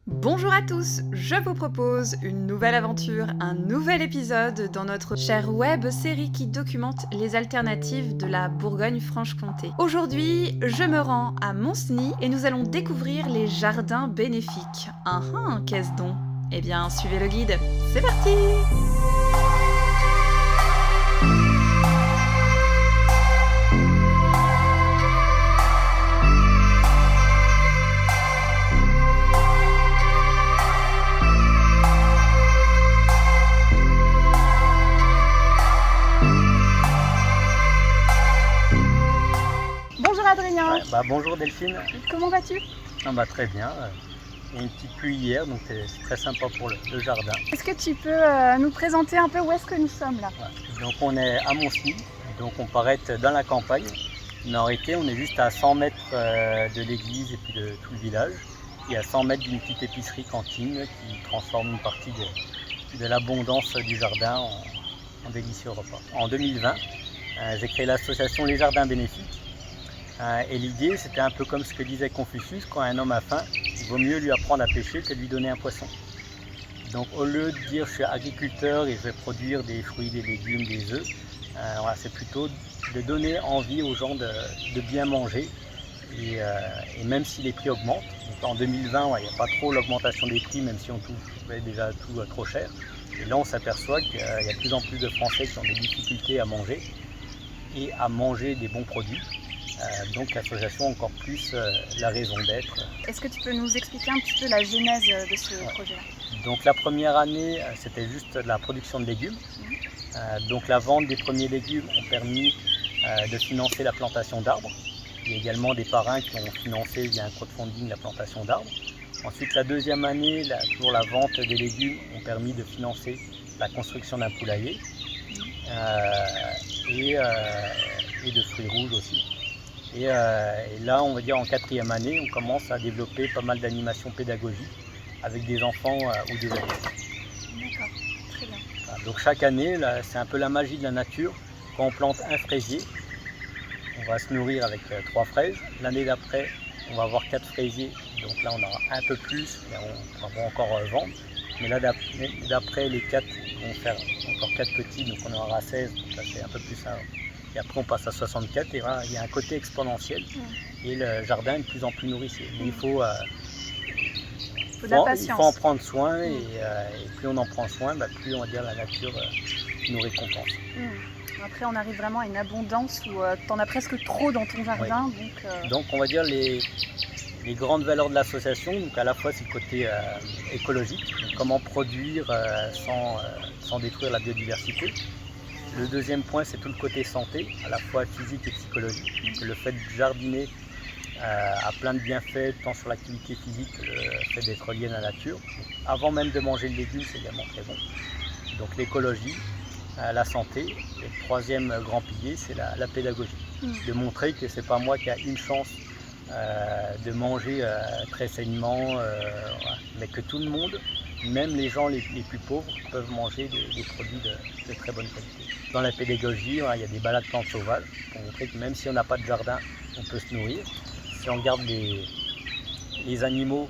Bonjour à tous, je vous propose une nouvelle aventure, un nouvel épisode dans notre chère web série qui documente les alternatives de la Bourgogne-Franche-Comté. Aujourd'hui, je me rends à Monceny et nous allons découvrir les jardins bénéfiques. Qu'est-ce donc? Eh bien, suivez le guide, c'est parti! Bonjour Adrien, Bonjour Delphine. comment vas-tu? Très bien. Il y a une petite pluie hier, donc c'est très sympa pour le jardin. Est-ce que tu peux nous présenter un peu où est-ce que nous sommes là? Voilà. Donc on est à Monceny, donc on paraît être dans la campagne, mais en réalité on est juste à 100 mètres de l'église et puis de tout le village, et à 100 mètres d'une petite épicerie cantine qui transforme une partie de l'abondance du jardin en délicieux repas. En 2020, j'ai créé l'association Les Jardins Bénéfiques. Et l'idée, c'était un peu comme ce que disait Confucius: quand un homme a faim, il vaut mieux lui apprendre à pêcher que de lui donner un poisson. Donc au lieu de dire je suis agriculteur et je vais produire des fruits, des légumes, des œufs, c'est plutôt de donner envie aux gens de bien manger. Et même si les prix augmentent, donc en 2020, il n'y a pas trop l'augmentation des prix, même si on trouvait déjà tout trop cher. Et là, on s'aperçoit qu'il y a de plus en plus de Français qui ont des difficultés à manger et à manger des bons produits. Donc l'association a encore plus la raison d'être. Est-ce que tu peux nous expliquer un petit peu la genèse de ce projet-là? Donc la première année, c'était juste de la production de légumes. Donc la vente des premiers légumes ont permis de financer la plantation d'arbres. Il y a également des parrains qui ont financé via un crowdfunding la plantation d'arbres. Ensuite, la deuxième année, toujours la vente des légumes ont permis de financer la construction d'un poulailler et de fruits rouges aussi. Et là, on va dire en quatrième année, on commence à développer pas mal d'animations pédagogiques avec des enfants ou des adultes. D'accord, très bien. Voilà, donc chaque année, c'est un peu la magie de la nature. Quand on plante un fraisier, on va se nourrir avec 3 fraises. L'année d'après, on va avoir 4 fraisiers. Donc là, on aura un peu plus, mais on pourra encore vendre. Mais là, d'après, les 4 vont faire encore 4 petits, donc on aura 16. Donc là, c'est un peu plus ça. Et après on passe à 64 et voilà, il y a un côté exponentiel et le jardin est de plus en plus nourricier. Mais il faut de la patience. Il faut en prendre soin et plus on en prend soin, plus on va dire la nature nous récompense. Après on arrive vraiment à une abondance où tu en as presque trop dans ton jardin. Oui. Donc on va dire les grandes valeurs de l'association, donc à la fois c'est le côté écologique, donc comment produire sans détruire la biodiversité. Le deuxième point, c'est tout le côté santé, à la fois physique et psychologique. Donc, le fait de jardiner a plein de bienfaits, tant sur l'activité physique que le fait d'être lié à la nature. Donc, avant même de manger le légume, c'est également très bon. Donc l'écologie, la santé. Et le troisième grand pilier, c'est la pédagogie. De montrer que ce n'est pas moi qui a une chance de manger très sainement, mais que tout le monde, même les gens les plus pauvres, peuvent manger des produits de très bonne qualité. Dans la pédagogie, il y a des balades plantes sauvages pour montrer que même si on n'a pas de jardin, on peut se nourrir. Si on regarde les animaux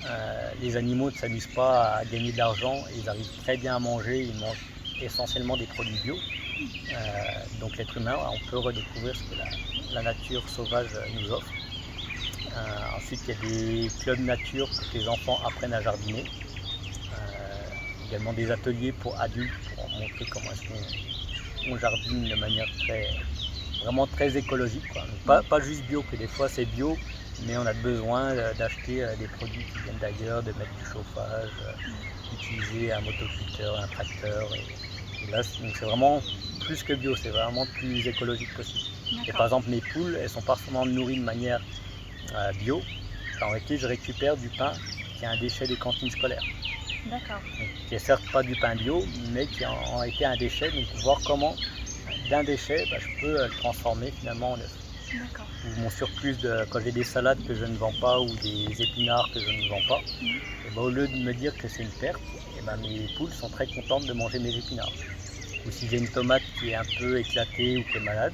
ne s'amusent pas à gagner de l'argent, ils arrivent très bien à manger, ils mangent essentiellement des produits bio. Donc l'être humain, on peut redécouvrir ce que la nature sauvage nous offre. Ensuite, il y a des clubs nature pour que les enfants apprennent à jardiner. Également des ateliers pour adultes pour montrer comment est-ce qu'on jardine de manière vraiment très écologique, quoi. Pas juste bio, que des fois c'est bio, mais on a besoin d'acheter des produits qui viennent d'ailleurs, de mettre du chauffage, d'utiliser un motoculteur, un tracteur. Et là, c'est vraiment plus que bio, c'est vraiment plus écologique possible. Et par exemple, mes poules, elles sont pas forcément nourries de manière bio. En réalité, je récupère du pain qui est un déchet des cantines scolaires. D'accord. Qui est certes pas du pain bio, mais qui en été un déchet. Donc voir comment d'un déchet, je peux le transformer finalement en œuf. D'accord. Ou mon surplus, quand j'ai des salades que je ne vends pas ou des épinards que je ne vends pas, et au lieu de me dire que c'est une perte, mes poules sont très contentes de manger mes épinards. Ou si j'ai une tomate qui est un peu éclatée ou qui est malade,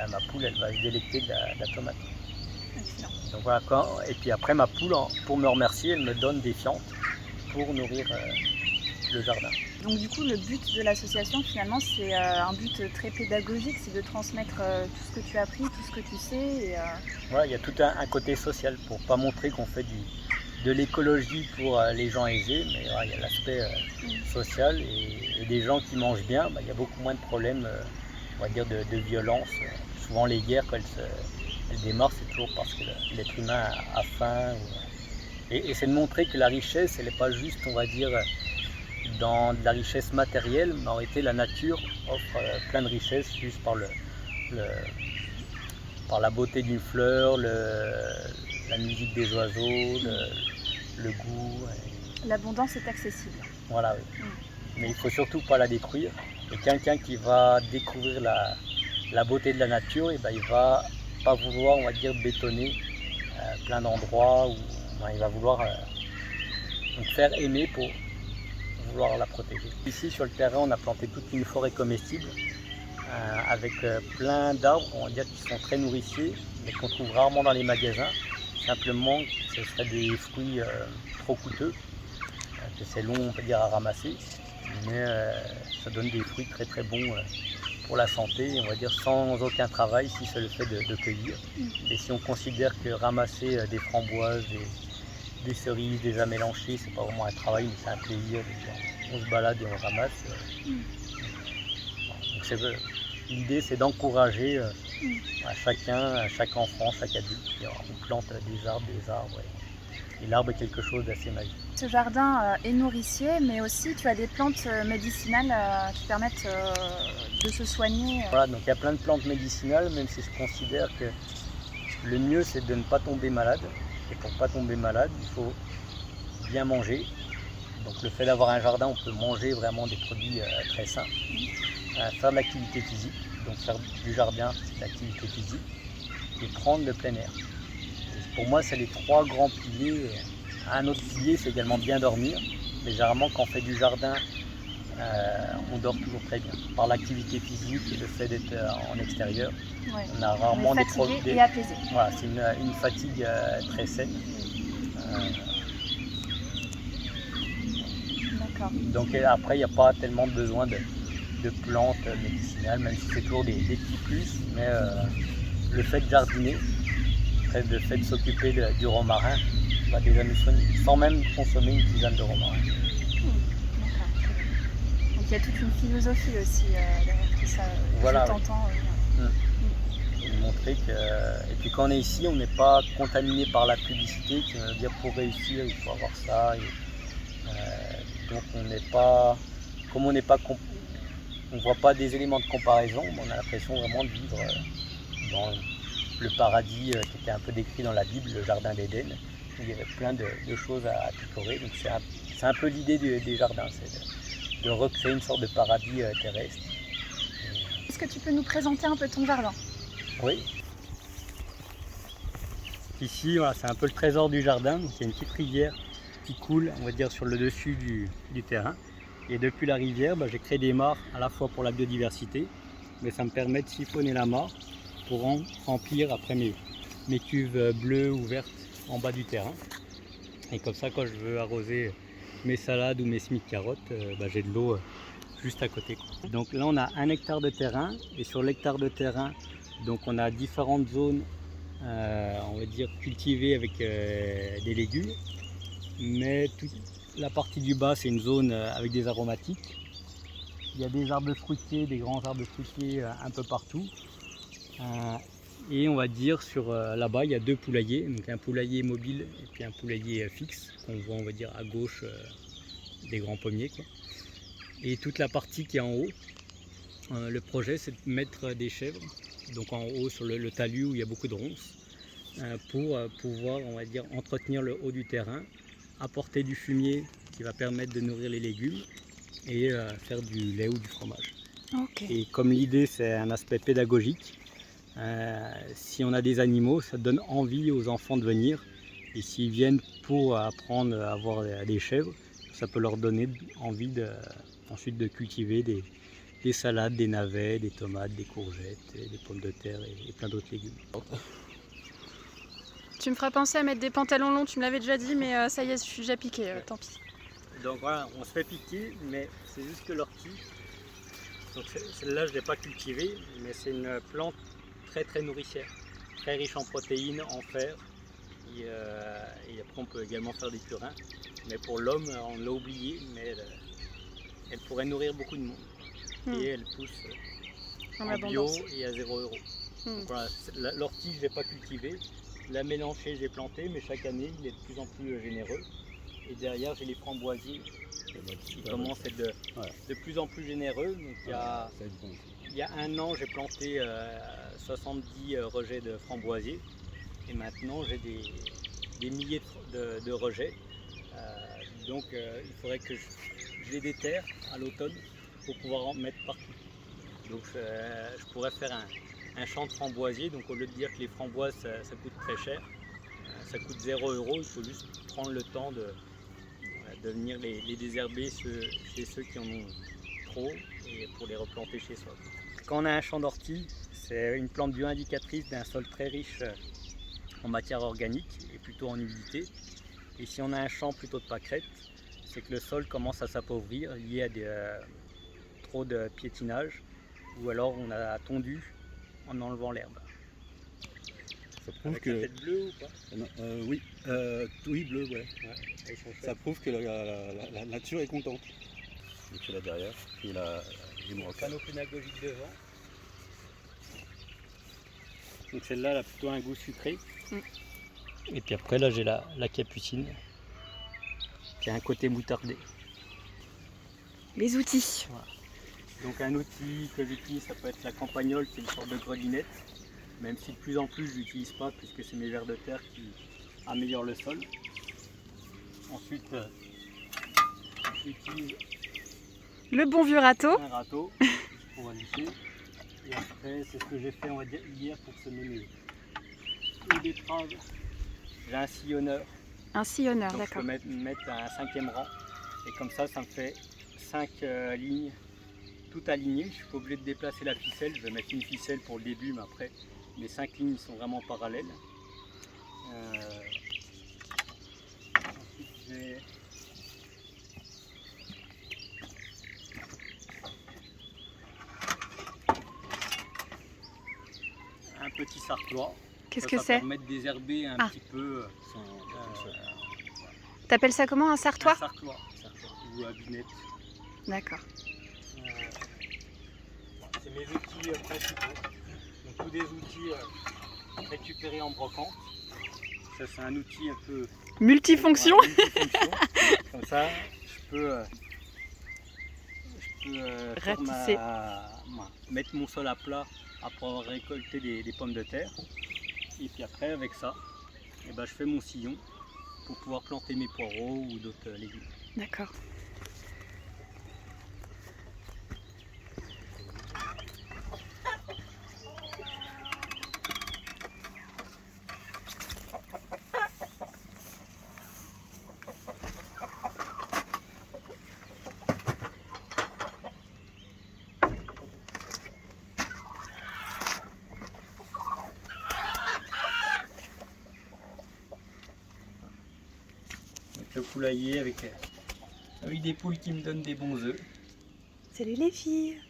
ma poule elle va se délecter de la tomate. Excellent. Donc voilà, et puis après ma poule, pour me remercier, elle me donne des fientes pour nourrir le jardin. Donc du coup, le but de l'association, finalement, c'est un but très pédagogique, c'est de transmettre tout ce que tu as appris, tout ce que tu sais. Voilà, il y a tout un côté social pour pas montrer qu'on fait de l'écologie pour les gens aisés, mais voilà, il y a l'aspect social et des gens qui mangent bien, il y a beaucoup moins de problèmes, on va dire, de violence. Souvent les guerres, quand elles démarrent, c'est toujours parce que l'être humain a faim. Et c'est de montrer que la richesse, elle n'est pas juste, on va dire, dans de la richesse matérielle, mais en réalité la nature offre plein de richesses juste par la beauté d'une fleur, la musique des oiseaux, le goût. L'abondance est accessible. Voilà, oui. Mais il ne faut surtout pas la détruire. Et quelqu'un qui va découvrir la beauté de la nature, et ben, il va pas vouloir, on va dire, bétonner plein d'endroits où il va vouloir donc faire aimer pour vouloir la protéger. Ici sur le terrain, on a planté toute une forêt comestible avec plein d'arbres, on va dire, qui sont très nourriciers, mais qu'on trouve rarement dans les magasins. Simplement, ce serait des fruits trop coûteux, que c'est long, on peut dire, à ramasser, mais ça donne des fruits très très bons pour la santé, on va dire sans aucun travail, si c'est le fait de cueillir. Et si on considère que ramasser des framboises, des cerises, des amélanchés, c'est pas vraiment un travail, mais c'est un plaisir. On se balade et on ramasse. Donc l'idée, c'est d'encourager chaque enfant, chaque adulte. On plante des arbres. Et l'arbre est quelque chose d'assez magique. Ce jardin est nourricier, mais aussi tu as des plantes médicinales qui permettent de se soigner. Voilà, donc il y a plein de plantes médicinales, même si je considère que le mieux, c'est de ne pas tomber malade. Et pour ne pas tomber malade, il faut bien manger. Donc le fait d'avoir un jardin, on peut manger vraiment des produits très sains. Faire de l'activité physique, donc faire du jardin, c'est de l'activité physique, et prendre le plein air. Et pour moi, c'est les trois grands piliers. Un autre pilier, c'est également bien dormir. Mais généralement, quand on fait du jardin, on dort toujours très bien. Par l'activité physique et le fait d'être en extérieur, on a rarement des problèmes. Et apaisé. Voilà, c'est une fatigue très saine. D'accord. Donc après, il n'y a pas tellement besoin de plantes médicinales, même si c'est toujours des petits plus. Mais le fait de jardiner, le fait de s'occuper du romarin, va déjà nous soigner, sans même consommer une tisane de romarin. D'accord. Donc il y a toute une philosophie aussi derrière tout ça. Voilà, je t'entends. Montrer que, et puis quand on est ici, on n'est pas contaminé par la publicité qui veut dire pour réussir il faut avoir ça. Donc on n'est pas, comme on n'est pas, on voit pas des éléments de comparaison, mais on a l'impression vraiment de vivre dans le paradis qui était un peu décrit dans la Bible, le jardin d'Éden. Il y avait plein de choses à picorer. Donc c'est un peu l'idée des jardins, c'est de recréer une sorte de paradis terrestre. Est-ce que tu peux nous présenter un peu ton jardin ? Oui. Ici, voilà, c'est un peu le trésor du jardin. Donc, il y a une petite rivière qui coule, on va dire, sur le dessus du terrain. Et depuis la rivière, j'ai créé des mares à la fois pour la biodiversité, mais ça me permet de siphonner la mare pour remplir après mes cuves bleues ou vertes en bas du terrain. Et comme ça, quand je veux arroser mes salades ou mes semis de carottes, j'ai de l'eau juste à côté. Donc là, on a 1 hectare de terrain, et sur l'hectare de terrain, donc on a différentes zones, on va dire cultivées avec des légumes, mais toute la partie du bas, c'est une zone avec des aromatiques. Il y a des arbres fruitiers, des grands arbres fruitiers un peu partout. Et on va dire là-bas, il y a 2 poulaillers, donc un poulailler mobile et puis un poulailler fixe qu'on voit, on va dire, à gauche des grands pommiers, quoi. Et toute la partie qui est en haut, le projet, c'est de mettre des chèvres, donc en haut sur le talus où il y a beaucoup de ronces, pour pouvoir, on va dire, entretenir le haut du terrain, apporter du fumier qui va permettre de nourrir les légumes et faire du lait ou du fromage. Okay. Et comme l'idée, c'est un aspect pédagogique, si on a des animaux, ça donne envie aux enfants de venir. Et s'ils viennent pour apprendre à avoir des chèvres, ça peut leur donner envie ensuite de cultiver des salades, des navets, des tomates, des courgettes, des pommes de terre et plein d'autres légumes. Tu me feras penser à mettre des pantalons longs, tu me l'avais déjà dit, mais ça y est, je suis déjà piquée, tant pis. Donc voilà, on se fait piquer, mais c'est juste que l'ortie, donc celle-là je ne l'ai pas cultivée, mais c'est une plante très très nourricière, très riche en protéines, en fer, et après on peut également faire des purins. Mais pour l'homme, on l'a oublié, mais elle pourrait nourrir beaucoup de monde. Et elle pousse en bio et à 0 €. Donc voilà, l'ortie je ne l'ai pas cultivée, la mélanchée j'ai planté, mais chaque année il est de plus en plus généreux. Et derrière j'ai les framboisiers qui commencent à être de plus en plus généreux. Donc il y a 1 an j'ai planté 70 rejets de framboisiers et maintenant j'ai des milliers de rejets. Donc il faudrait que je les déterre à l'automne pour pouvoir en mettre partout. Donc je pourrais faire un champ de framboisiers. Donc au lieu de dire que les framboises ça coûte très cher, ça coûte 0 €, il faut juste prendre le temps de venir les désherber chez ceux qui en ont trop et pour les replanter chez soi. Quand on a un champ d'ortie, c'est une plante bio-indicatrice d'un sol très riche en matière organique et plutôt en humidité. Et si on a un champ plutôt de pâquerettes, c'est que le sol commence à s'appauvrir lié à trop de piétinage ou alors on a tondu en enlevant l'herbe. Ça prouve avec que... la tête bleue ou pas? Oui, oui, bleu, ouais. Ça prouve que la nature est contente. Et puis là derrière, il y a l'émeraude. Panneau pédagogique devant. Donc celle-là, elle a plutôt un goût sucré. Et puis après, là, j'ai la capucine qui a un côté moutardé. Les outils. Voilà. Donc un outil que j'utilise, ça peut être la campagnole, qui est une sorte de grelinette. Même si de plus en plus, je ne l'utilise pas puisque c'est mes vers de terre qui améliorent le sol. Ensuite, j'utilise le bon vieux râteau. un râteau pour lisser. Et après, c'est ce que j'ai fait, on va dire, hier pour semer mes betteraves. J'ai un sillonneur. Un sillonneur, Donc d'accord. je peux mettre un 5e rang. Et comme ça me fait 5 lignes toutes alignées. Je ne suis pas obligé de déplacer la ficelle. Je vais mettre une ficelle pour le début, mais après, mes 5 lignes sont vraiment parallèles. Ensuite, j'ai un petit sarclois. Qu'est-ce que Ça c'est? permet de désherber un petit peu. T'appelles ça comment, un Un sartois? sarclois ou à binette. D'accord. C'est mes outils principaux. Donc tous des outils récupérés en brocante. Ça c'est un outil un peu Multifonction. multifonction. Comme ça, je peux faire Ratisser. mettre mon sol à plat après avoir récolté des pommes de terre. Et puis après avec ça, je fais mon sillon pour pouvoir planter mes poireaux ou d'autres légumes. D'accord. Le poulailler avec des poules qui me donnent des bons œufs. Salut les filles.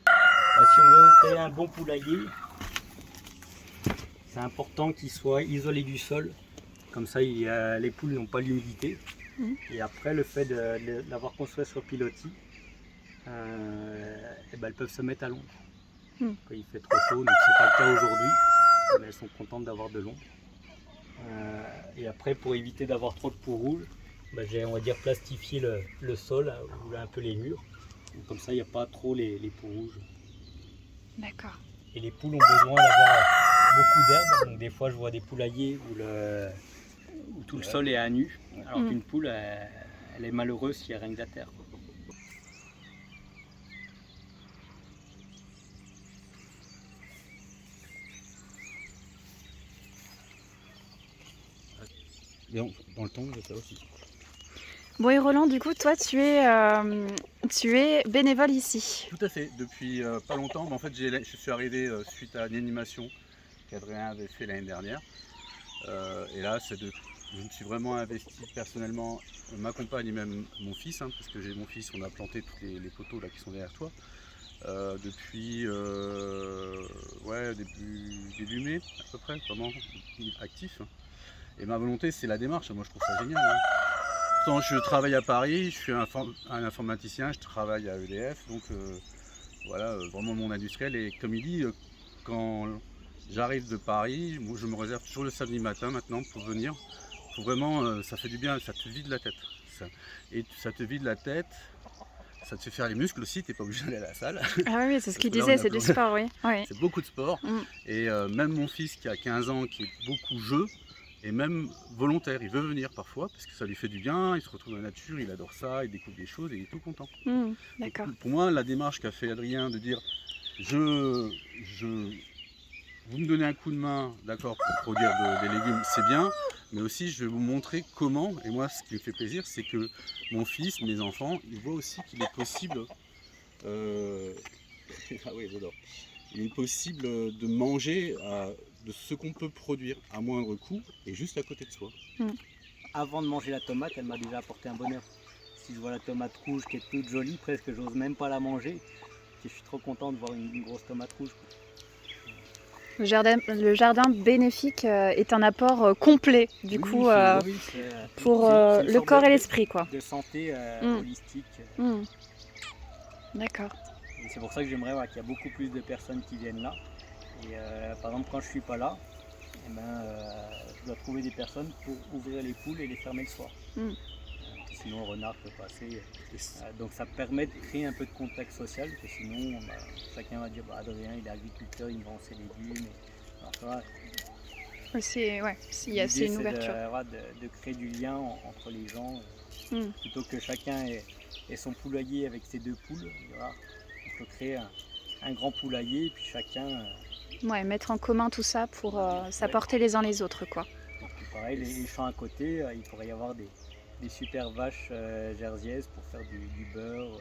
Si on veut créer un bon poulailler, c'est important qu'il soit isolé du sol. Comme ça, les poules n'ont pas l'humidité. Et après, le fait d'avoir construit sur pilotis, elles peuvent se mettre à l'ombre. Quand il fait trop chaud, donc c'est pas le cas aujourd'hui, mais elles sont contentes d'avoir de l'ombre. Et après, pour éviter d'avoir trop de peau rouge, j'ai, on va dire, plastifié le sol ou un peu les murs. Donc, comme ça, il n'y a pas trop les peaux rouges. D'accord. Et les poules ont besoin d'avoir beaucoup d'herbe. Donc des fois, je vois des poulaillers où tout le sol est à nu. Alors qu'une poule, elle est malheureuse s'il n'y a rien que de la terre. Et dans le temps, on fait ça aussi. Bon et Roland, du coup, toi, tu es bénévole ici. Tout à fait, depuis pas longtemps. Mais en fait, je suis arrivé suite à une animation qu'Adrien avait fait l'année dernière. Et là, je me suis vraiment investi personnellement, ma compagne et même mon fils, hein, parce que j'ai mon fils, on a planté tous les poteaux là qui sont derrière toi, depuis ouais, début mai à peu près, vraiment actif. Et ma volonté, c'est la démarche, moi je trouve ça génial. Hein. Pourtant, je travaille à Paris, je suis un informaticien, je travaille à EDF, donc voilà, vraiment le monde industriel. Et comme il dit, quand j'arrive de Paris, moi, je me réserve toujours le samedi matin maintenant pour venir. Pour vraiment, ça fait du bien, ça te vide la tête. Et ça te vide la tête, ça te fait faire les muscles aussi, t'es pas obligé d'aller à la salle. Ah oui, c'est ce qu'il Parce que là, disait, on a c'est du besoin- sport, oui. Oui. C'est beaucoup de sport. Mm. Et même mon fils qui a 15 ans, qui est beaucoup jeu, et même volontaire, il veut venir parfois parce que ça lui fait du bien, il se retrouve dans la nature, il adore ça, il découvre des choses et il est tout content. D'accord. Donc, pour moi, la démarche qu'a fait Adrien de dire vous me donnez un coup de main, d'accord, pour produire des légumes, c'est bien, mais aussi je vais vous montrer comment, et moi ce qui me fait plaisir, c'est que mon fils, mes enfants, ils voient aussi qu'il est possible, ah oui, j'adore. Il est possible de manger de ce qu'on peut produire à moindre coût et juste à côté de soi. Avant de manger la tomate, elle m'a déjà apporté un bonheur. Si je vois la tomate rouge qui est toute jolie, presque j'ose même pas la manger. Et je suis trop content de voir une grosse tomate rouge. Quoi. Le jardin bénéfique est un apport complet, du coup, pour c'est une le sorte corps et de- l'esprit, quoi. De santé Mm. holistique. D'accord. Et c'est pour ça que j'aimerais qu'il y a beaucoup plus de personnes qui viennent là. Et par exemple, quand je suis pas là, eh ben, je dois trouver des personnes pour ouvrir les poules et les fermer le soir. Sinon, le renard peut passer. Donc ça permet de créer un peu de contact social, parce que sinon, chacun va dire Adrien, il est agriculteur, il vend ses légumes. Alors, C'est l'idée, une ouverture. de créer du lien entre les gens, plutôt que chacun ait son poulailler avec ses 2 poules. Voilà, on peut créer un grand poulailler et puis chacun. Ouais, mettre en commun tout ça pour s'apporter les uns les autres, quoi. Et puis pareil, les champs à côté, il pourrait y avoir des super vaches jerseyaises pour faire du beurre,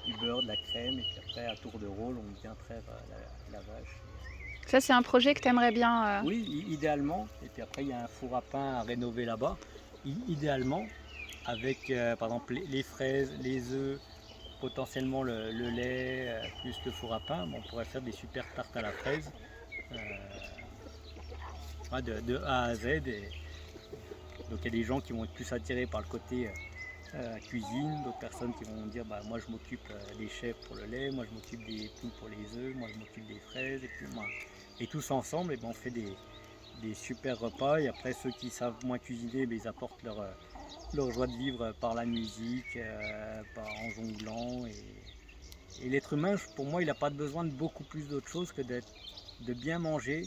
du beurre, de la crème, et puis après à tour de rôle on vient traire la vache. Ça, c'est un projet que tu aimerais bien... Oui, idéalement, et puis après il y a un four à pain à rénover là-bas, idéalement avec par exemple les fraises, les œufs, potentiellement le lait, plus le four à pain, on pourrait faire des super tartes à la fraise de A à Z. Donc il y a des gens qui vont être plus attirés par le côté cuisine, d'autres personnes qui vont dire moi je m'occupe des chèvres pour le lait, moi je m'occupe des poules pour les œufs, moi je m'occupe des fraises, et puis et tous ensemble on fait des super repas. Et après ceux qui savent moins cuisiner, ils apportent leur joie de vivre par la musique, en jonglant. Et l'être humain, pour moi, il n'a pas besoin de beaucoup plus d'autre chose que de bien manger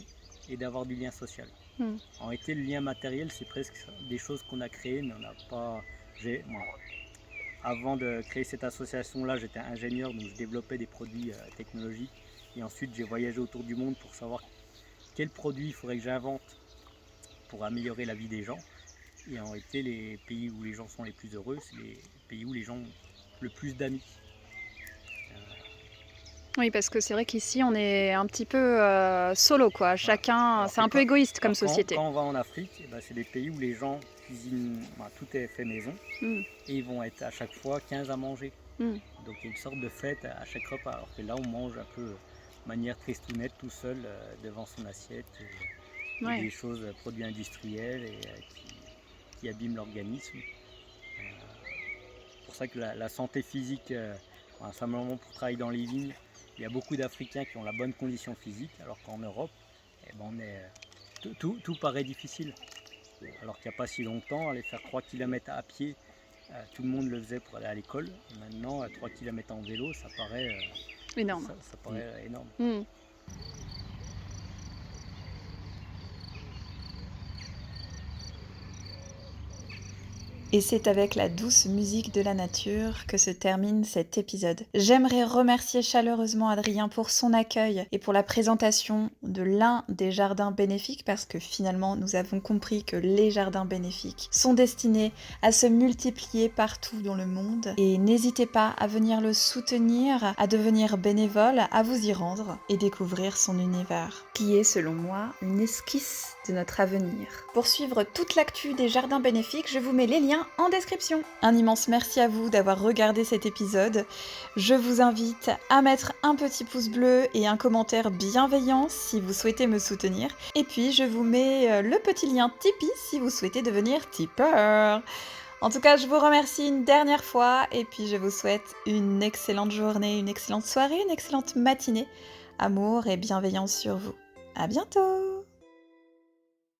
et d'avoir du lien social. En réalité, le lien matériel, c'est presque des choses qu'on a créées, mais on n'a pas. Avant de créer cette association-là, j'étais ingénieur, donc je développais des produits technologiques. Et ensuite, j'ai voyagé autour du monde pour savoir quels produits il faudrait que j'invente pour améliorer la vie des gens. Et en réalité, les pays où les gens sont les plus heureux, c'est les pays où les gens ont le plus d'amis. Oui, parce que c'est vrai qu'ici, on est un petit peu solo, quoi. Chacun, Alors, c'est un peu égoïste comme société. Quand on va en Afrique, c'est des pays où les gens cuisinent, tout est fait maison, et ils vont être à chaque fois 15 à manger. Donc il y a une sorte de fête à chaque repas, alors que là on mange un peu de manière tristounette tout seul devant son assiette, et des choses, produits industriels qui abîment l'organisme. C'est pour ça que la santé physique, simplement pour travailler dans les vignes, il y a beaucoup d'Africains qui ont la bonne condition physique, alors qu'en Europe, tout paraît difficile. Alors qu'il n'y a pas si longtemps, aller faire 3 km à pied, tout le monde le faisait pour aller à l'école. Et maintenant, 3 km en vélo, ça paraît énorme. Ça paraît énorme. Et c'est avec la douce musique de la nature que se termine cet épisode. J'aimerais remercier chaleureusement Adrien pour son accueil et pour la présentation de l'un des jardins bénéfiques, parce que finalement nous avons compris que les jardins bénéfiques sont destinés à se multiplier partout dans le monde. Et n'hésitez pas à venir le soutenir, à devenir bénévole, à vous y rendre et découvrir son univers, qui est selon moi une esquisse de notre avenir. Pour suivre toute l'actu des jardins bénéfiques, je vous mets les liens en description. Un immense merci à vous d'avoir regardé cet épisode. Je vous invite à mettre un petit pouce bleu et un commentaire bienveillant si vous souhaitez me soutenir. Et puis je vous mets le petit lien Tipeee si vous souhaitez devenir tipeur. En tout cas, je vous remercie une dernière fois et puis je vous souhaite une excellente journée, une excellente soirée, une excellente matinée. Amour et bienveillance sur vous. À bientôt!